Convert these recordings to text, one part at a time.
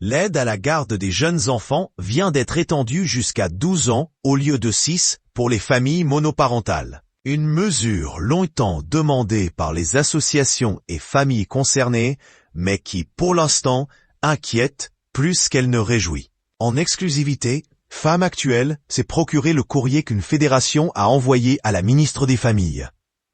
L'aide à la garde des jeunes enfants vient d'être étendue jusqu'à 12 ans au lieu de 6 pour les familles monoparentales. Une mesure longtemps demandée par les associations et familles concernées, mais qui, pour l'instant, inquiète plus qu'elle ne réjouit. En exclusivité, Femmes Actuelles s'est procuré le courrier qu'une fédération a envoyé à la ministre des Familles.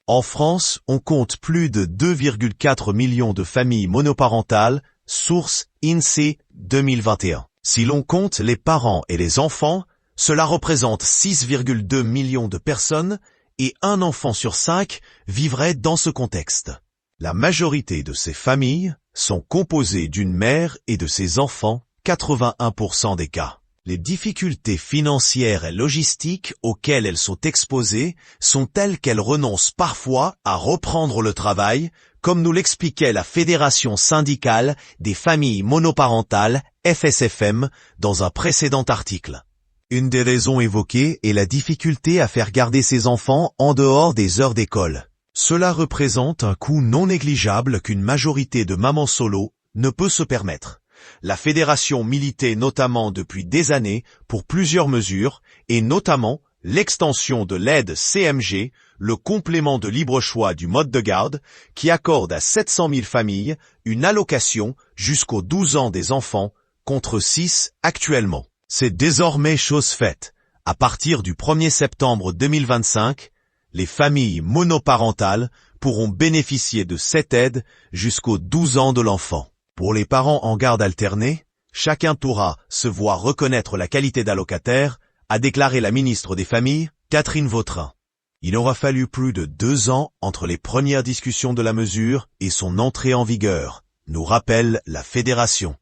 En France, on compte plus de 2,4 millions de familles monoparentales, source INSEE 2021. Si l'on compte les parents et les enfants, cela représente 6,2 millions de personnes et un enfant sur 5 vivrait dans ce contexte. La majorité de ces familles sont composées d'une mère et de ses enfants, 81% des cas. Les difficultés financières et logistiques auxquelles elles sont exposées sont telles qu'elles renoncent parfois à reprendre le travail, comme nous l'expliquait la Fédération syndicale des familles monoparentales, FSFM, dans un précédent article. Une des raisons évoquées est la difficulté à faire garder ses enfants en dehors des heures d'école. Cela représente un coût non négligeable qu'une majorité de mamans solo ne peut se permettre. La fédération militait notamment depuis des années pour plusieurs mesures, et notamment l'extension de l'aide CMG, le complément de libre choix du mode de garde, qui accorde à 700 000 familles une allocation jusqu'aux 12 ans des enfants, contre 6 actuellement. C'est désormais chose faite. À partir du 1er septembre 2025, les familles monoparentales pourront bénéficier de cette aide jusqu'aux 12 ans de l'enfant. Pour les parents en garde alternée, chacun pourra se voir reconnaître la qualité d'allocataire, a déclaré la ministre des Familles, Catherine Vautrin. Il aura fallu plus de 2 ans entre les premières discussions de la mesure et son entrée en vigueur, nous rappelle la fédération.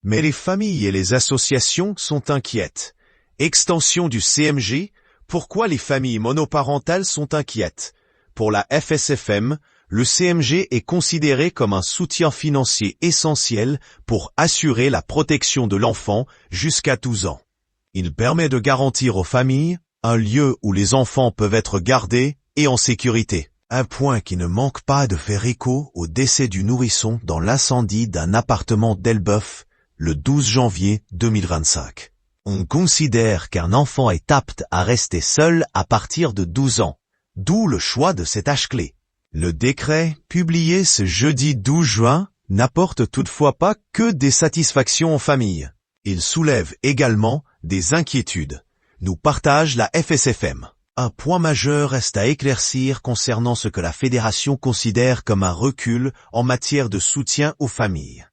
Mais les familles et les associations sont inquiètes. Extension du CMG, pourquoi les familles monoparentales sont inquiètes? Pour la FSFM, le CMG est considéré comme un soutien financier essentiel pour assurer la protection de l'enfant jusqu'à 12 ans. Il permet de garantir aux familles un lieu où les enfants peuvent être gardés et en sécurité. Un point qui ne manque pas de faire écho au décès du nourrisson dans l'incendie d'un appartement d'Elbeuf le 12 janvier 2025. On considère qu'un enfant est apte à rester seul à partir de 12 ans, d'où le choix de cet âge clé. Le décret, publié ce jeudi 12 juin, n'apporte toutefois pas que des satisfactions aux familles. Il soulève également des inquiétudes, nous partage la FSFM. Un point majeur reste à éclaircir concernant ce que la fédération considère comme un recul en matière de soutien aux familles.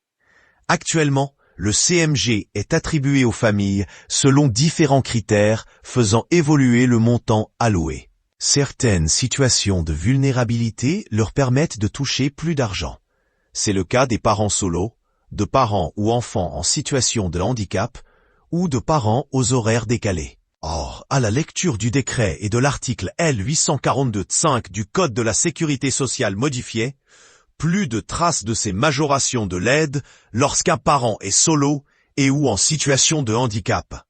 Actuellement, le CMG est attribué aux familles selon différents critères faisant évoluer le montant alloué. Certaines situations de vulnérabilité leur permettent de toucher plus d'argent. C'est le cas des parents solos, de parents ou enfants en situation de handicap ou de parents aux horaires décalés. Or, à la lecture du décret et de l'article L 842-5 du Code de la sécurité sociale modifié, plus de traces de ces majorations de l'aide lorsqu'un parent est solo et ou en situation de handicap.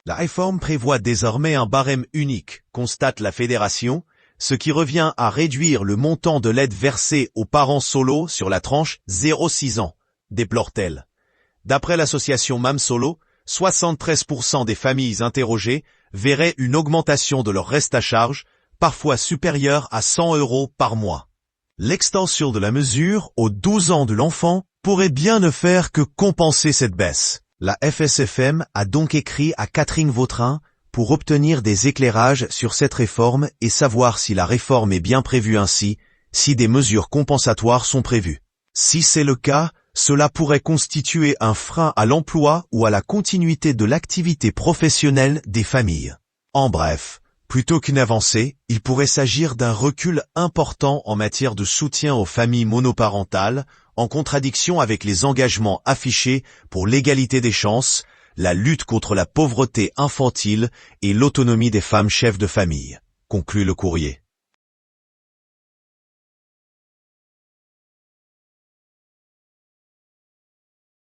La réforme prévoit désormais un barème unique, constate la fédération, ce qui revient à réduire le montant de l'aide versée aux parents solos sur la tranche 0-6 ans, déplore-t-elle. D'après l'association Mam Solo, 73% des familles interrogées verraient une augmentation de leur reste à charge, parfois supérieure à 100 € par mois. L'extension de la mesure aux 12 ans de l'enfant pourrait bien ne faire que compenser cette baisse. La FSFM a donc écrit à Catherine Vautrin pour obtenir des éclairages sur cette réforme et savoir si la réforme est bien prévue ainsi, si des mesures compensatoires sont prévues. Si c'est le cas, cela pourrait constituer un frein à l'emploi ou à la continuité de l'activité professionnelle des familles. En bref, plutôt qu'une avancée, il pourrait s'agir d'un recul important en matière de soutien aux familles monoparentales, en contradiction avec les engagements affichés pour l'égalité des chances, la lutte contre la pauvreté infantile et l'autonomie des femmes chefs de famille, conclut le courrier.